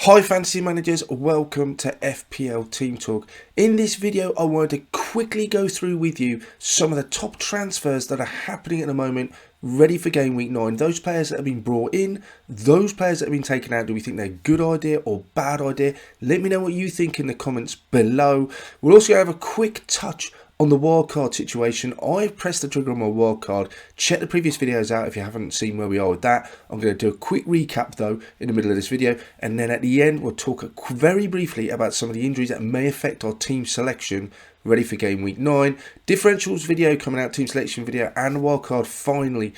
Hi fantasy managers, welcome to FPL Team Talk. In this video I wanted to quickly go through with you some of the top transfers that are happening at the moment, ready for game week 9. Those players that have been brought in, those players that have been taken out, do we think they're a good idea or bad idea? Let me know what you think in the comments below. We'll also have a quick touch on the wildcard situation. I've pressed the trigger on my wildcard. Check the previous videos out if you haven't seen where we are with that. I'm going to do a quick recap though in the middle of this video, and then at the end we'll talk very briefly about some of the injuries that may affect our team selection ready for game week 9. Differentials video coming out, team selection video, and the wildcard finally.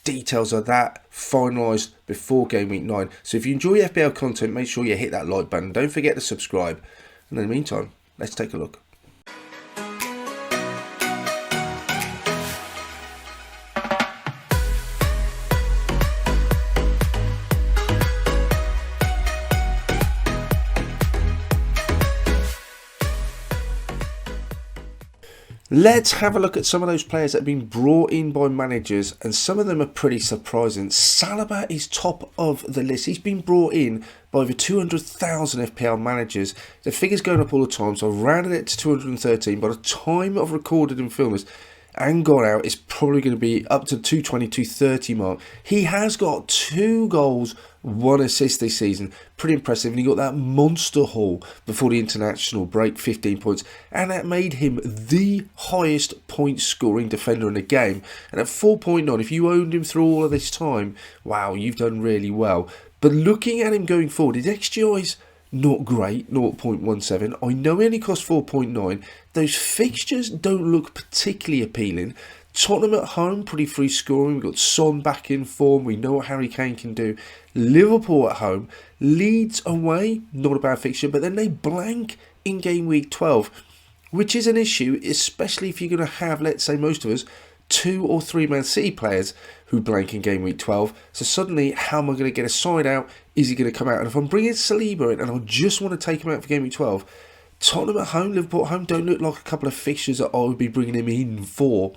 Details of that finalised before game week 9. So if you enjoy FPL content, make sure you hit that like button. Don't forget to subscribe. And in the meantime, let's take a look. Let's have a look at some of those players that have been brought in by managers, and some of them are pretty surprising. Saliba is top of the list. He's been brought in by over 200,000 FPL managers. The figure's going up all the time, so I've rounded it to 213. By the time I've recorded and filmed this and gone out, it's probably going to be up to 220, 230 mark. He has got 2 goals, 1 assist this season. Pretty impressive. And he got that monster haul before the international break, 15 points. And that made him the highest point scoring defender in the game. And at 4.9, if you owned him through all of this time, wow, you've done really well. But looking at him going forward, his XGI's not great, 0.17. I know he only cost 4.9. Those fixtures don't look particularly appealing. Tottenham at home, pretty free scoring. We've got Son back in form. We know what Harry Kane can do. Liverpool at home. Leeds away, not a bad fixture. But then they blank in game week 12, which is an issue, especially if you're going to have, let's say most of us, 2 or 3 Man City players who blank in game week 12. So suddenly, how am I going to get a side out? Is he going to come out? And if I'm bringing Saliba in and I just want to take him out for game week 12, Tottenham at home, Liverpool at home don't look like a couple of fixtures that I would be bringing him in for.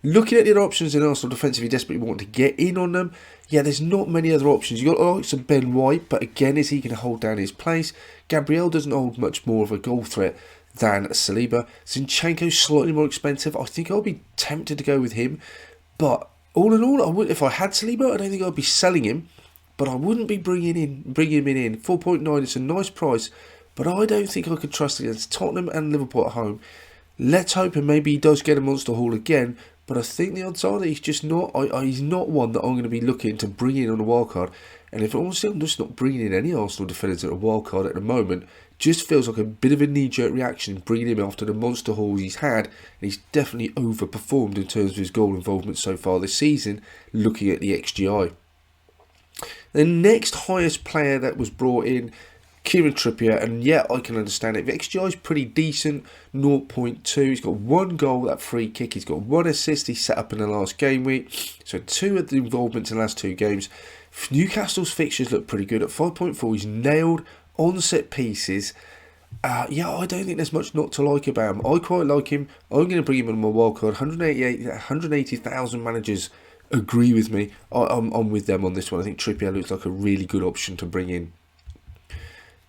Looking at the other options in Arsenal defence, if you desperately want to get in on them, yeah, there's not many other options. You've got some Ben White, but again, is he going to hold down his place? Gabriel doesn't hold much more of a goal threat than Saliba. Zinchenko's slightly more expensive. I think I'll be tempted to go with him, but all in all, I would, if I had Saliba, I don't think I'd be selling him, but I wouldn't be bringing him in. 4.9, it's a nice price, but I don't think I could trust against Tottenham and Liverpool at home. Let's hope and maybe he does get a monster haul again, but I think the odds are that he's just not. He's not one that I'm going to be looking to bring in on a wildcard. And if honestly, I'm just not bringing in any Arsenal defenders at a wildcard at the moment. Just feels like a bit of a knee-jerk reaction bringing him after the monster hauls he's had, and he's definitely overperformed in terms of his goal involvement so far this season, looking at the XGI. The next highest player that was brought in, Kieran Trippier, and yeah, I can understand it. The XGI is pretty decent, 0.2. He's got 1 goal, that free kick. He's got 1 assist he set up in the last game week. So 2 of the involvements in the last 2 games. Newcastle's fixtures look pretty good. At 5.4, he's nailed on set pieces. Yeah, I don't think there's much not to like about him. I quite like him. I'm going to bring him on my wildcard. 180,000 managers agree with me. I'm with them on this one. I think Trippier looks like a really good option to bring in.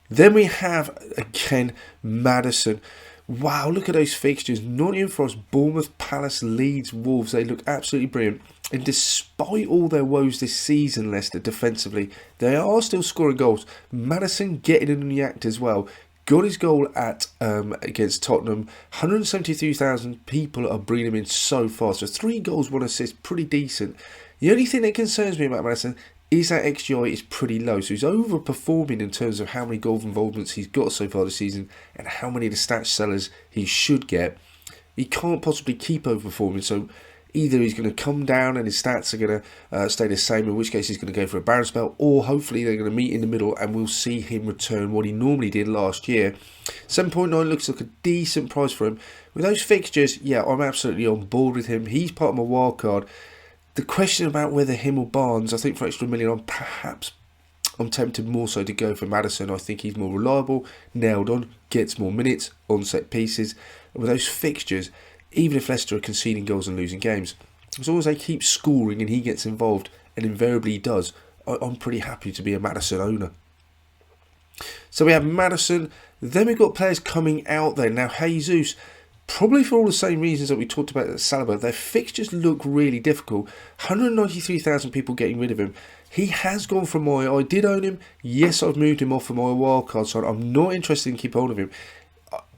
Then we have, again, Madison. Wow, look at those fixtures. Nottingham Forest, Bournemouth, Palace, Leeds, Wolves. They look absolutely brilliant. And despite all their woes this season, Leicester, defensively, they are still scoring goals. Madison getting in the act as well. Got his goal at against Tottenham. 173,000 people are bringing him in so far. So 3 goals, 1 assist, pretty decent. The only thing that concerns me about Madison is that XGI is pretty low. So he's overperforming in terms of how many goal involvements he's got so far this season and how many of the stats sellers he should get. He can't possibly keep overperforming, so either he's going to come down and his stats are going to stay the same, in which case he's going to go for a barren spell, or hopefully they're going to meet in the middle and we'll see him return what he normally did last year. 7.9 looks like a decent price for him. With those fixtures, yeah, I'm absolutely on board with him. He's part of my wild card. The question about whether him or Barnes, I think for extra million, I'm tempted more so to go for Madison. I think he's more reliable, nailed on, gets more minutes on set pieces. And with those fixtures, even if Leicester are conceding goals and losing games, as long as they keep scoring and he gets involved, and invariably he does, I'm pretty happy to be a Madison owner. So we have Madison. Then we've got players coming out there. Now, Jesus, probably for all the same reasons that we talked about at Saliba, their fixtures look really difficult. 193,000 people getting rid of him. He has gone from I did own him. Yes, I've moved him off from my wildcard side. I'm not interested in keep hold of him.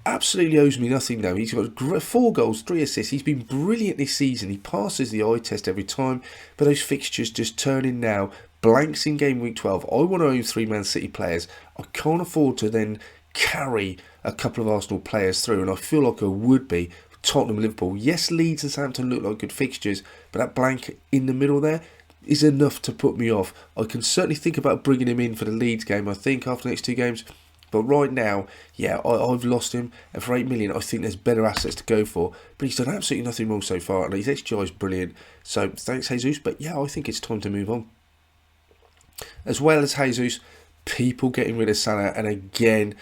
Absolutely owes me nothing though. He's got 4 goals, 3 assists. He's been brilliant this season. He passes the eye test every time. But those fixtures just turn in now. Blanks in game week 12. I want to own 3 Man City players. I can't afford to then carry a couple of Arsenal players through, and I feel like I would be. Tottenham, Liverpool. Yes, Leeds and Southampton look like good fixtures, but that blank in the middle there is enough to put me off. I can certainly think about bringing him in for the Leeds game, I think, after the next 2 games. But right now, yeah, I've lost him, and for 8 million, I think there's better assets to go for. But he's done absolutely nothing wrong so far, and his XGI is brilliant. So thanks, Jesus. But yeah, I think it's time to move on. As well as Jesus, people getting rid of Salah, and again,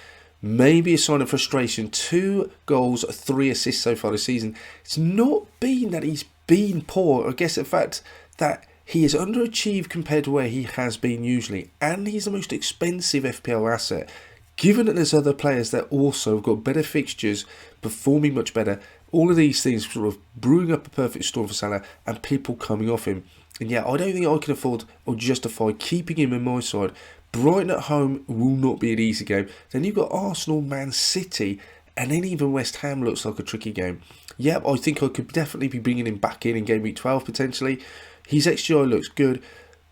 maybe a sign of frustration. 2 goals, 3 assists so far this season. It's not been that he's been poor. I guess the fact that he is underachieved compared to where he has been usually, and he's the most expensive FPL asset. Given that there's other players that also have got better fixtures, performing much better, all of these things sort of brewing up a perfect storm for Salah and people coming off him. And yeah, I don't think I can afford or justify keeping him in my side. Brighton at home will not be an easy game. Then you've got Arsenal, Man City, and then even West Ham looks like a tricky game. Yep, I think I could definitely be bringing him back in game week 12 potentially. His XGI looks good,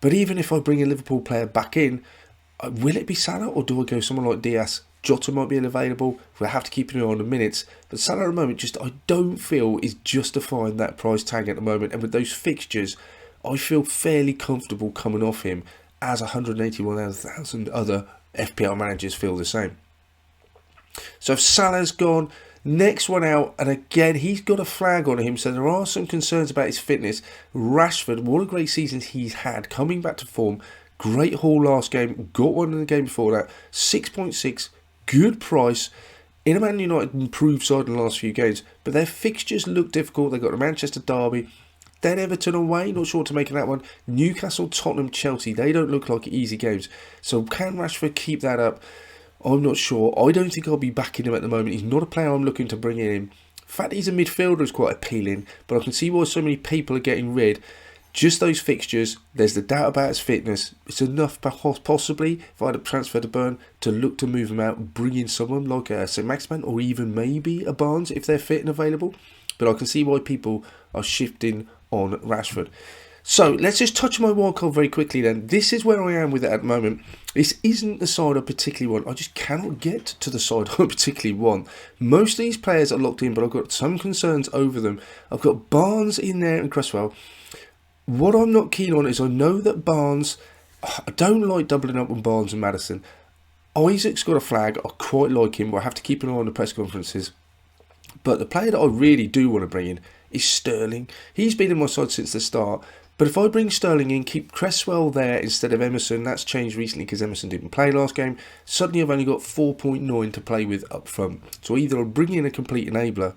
but even if I bring a Liverpool player back in, will it be Salah or do I go someone like Diaz? Jota might be available. We'll have to keep an eye on the minutes. But Salah at the moment, just I don't feel is justifying that price tag at the moment. And with those fixtures, I feel fairly comfortable coming off him, as 181,000 other FPL managers feel the same. So if Salah's gone, next one out, and again he's got a flag on him, so there are some concerns about his fitness. Rashford, what a great season he's had, coming back to form. Great haul last game, got one in the game before that. 6.6, good price. In a Man United improved side in the last few games, but their fixtures look difficult. They've got the Manchester derby, then Everton away, not sure to make of that one. Newcastle, Tottenham, Chelsea, they don't look like easy games. So can Rashford keep that up? I'm not sure. I don't think I'll be backing him at the moment. He's not a player I'm looking to bring in. The fact that he's a midfielder is quite appealing, but I can see why so many people are getting rid. Just those fixtures, there's the doubt about his fitness. It's enough possibly, if I had a transfer to burn, to look to move him out and bring in someone like a St. Maximin or even maybe a Barnes if they're fit and available. But I can see why people are shifting on Rashford. So let's just touch on my wildcard very quickly then. This is where I am with it at the moment. This isn't the side I particularly want. I just cannot get to the side I particularly want. Most of these players are locked in, but I've got some concerns over them. I've got Barnes in there and Cresswell. What I'm not keen on is I know that Barnes, I don't like doubling up on Barnes and Madison. Isaac's got a flag. I quite like him, but I have to keep an eye on the press conferences. But the player that I really do want to bring in is Sterling. He's been in my side since the start. But if I bring Sterling in, keep Cresswell there instead of Emerson, that's changed recently because Emerson didn't play last game. Suddenly I've only got 4.9 to play with up front. So either I'll bring in a complete enabler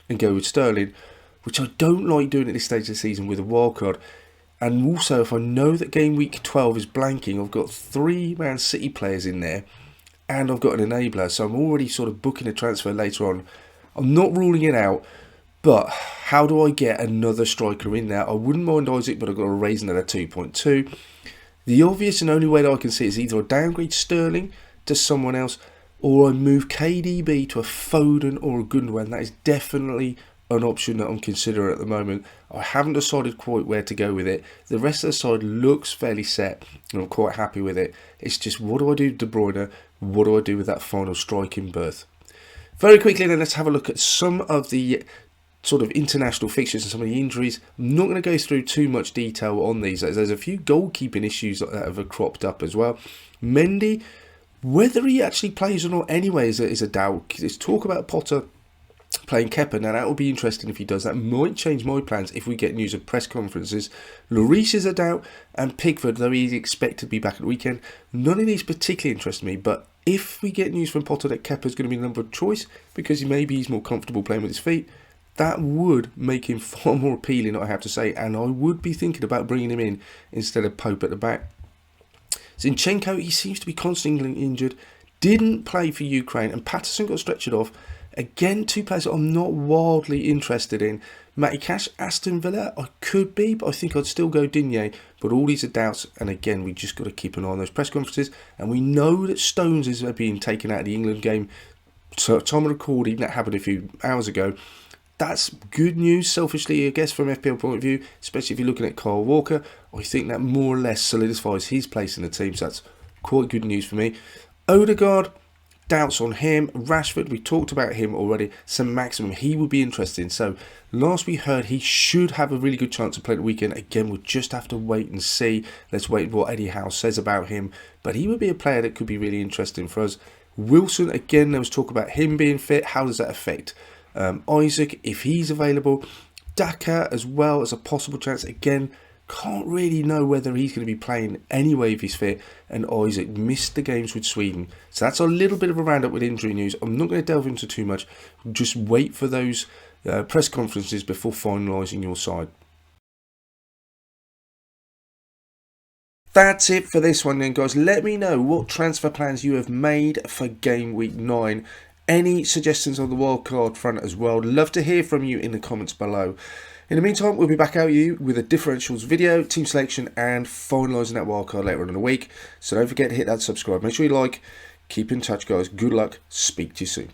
and go with Sterling, which I don't like doing at this stage of the season with a wildcard. And also, if I know that game week 12 is blanking, I've got 3 Man City players in there and I've got an enabler. So I'm already sort of booking a transfer later on. I'm not ruling it out, but how do I get another striker in there? I wouldn't mind Isaac, but I've got to raise another 2.2. The obvious and only way that I can see is either I downgrade Sterling to someone else or I move KDB to a Foden or a Gundogan. That is definitely an option that I'm considering at the moment. I haven't decided quite where to go with it. The rest of the side looks fairly set and I'm quite happy with it. It's just, what do I do with De Bruyne? What do I do with that final striking berth? Very quickly then, let's have a look at some of the sort of international fixtures and some of the injuries. I'm not going to go through too much detail on these. There's a few goalkeeping issues that have cropped up as well. Mendy, whether he actually plays or not anyway is a doubt. There's talk about Potter playing Kepa. Now that will be interesting if he does. That might change my plans if we get news of press conferences. Lloris is a doubt, and Pickford, though he's expected to be back at the weekend, none of these particularly interest me. But if we get news from Potter that Kepa is going to be the number of choice because maybe he's more comfortable playing with his feet, that would make him far more appealing, I have to say, and I would be thinking about bringing him in instead of Pope at the back. Zinchenko, he seems to be constantly injured. didn't play for Ukraine, and Patterson got stretched off. Again, two players that I'm not wildly interested in. Matty Cash, Aston Villa, I could be, but I think I'd still go Digne. But all these are doubts, and again, we just got to keep an eye on those press conferences. And we know that Stones is being taken out of the England game. So, time of recording, that happened a few hours ago. That's good news, selfishly, I guess, from FPL point of view, especially if you're looking at Kyle Walker. I think that more or less solidifies his place in the team, so that's quite good news for me. Odegaard, doubts on him. Rashford, we talked about him already. St. Maximum, he would be interesting. So last we heard, he should have a really good chance to play the weekend. Again, we'll just have to wait and see. Let's wait what Eddie Howe says about him. But he would be a player that could be really interesting for us. Wilson, again, there was talk about him being fit. How does that affect Isaac, if he's available? Daka as well as a possible chance. Again, can't really know whether he's going to be playing anyway if he's fit. And Isaac missed the games with Sweden. So that's a little bit of a roundup with injury news. I'm not going to delve into too much. Just wait for those press conferences before finalising your side. That's it for this one then, guys. Let me know what transfer plans you have made for game week 9. Any suggestions on the wildcard front as well. Love to hear from you in the comments below. In the meantime, we'll be back at you with a differentials video, team selection, and finalising that wildcard later on in the week. So don't forget to hit that subscribe. Make sure you like. Keep in touch, guys. Good luck. Speak to you soon.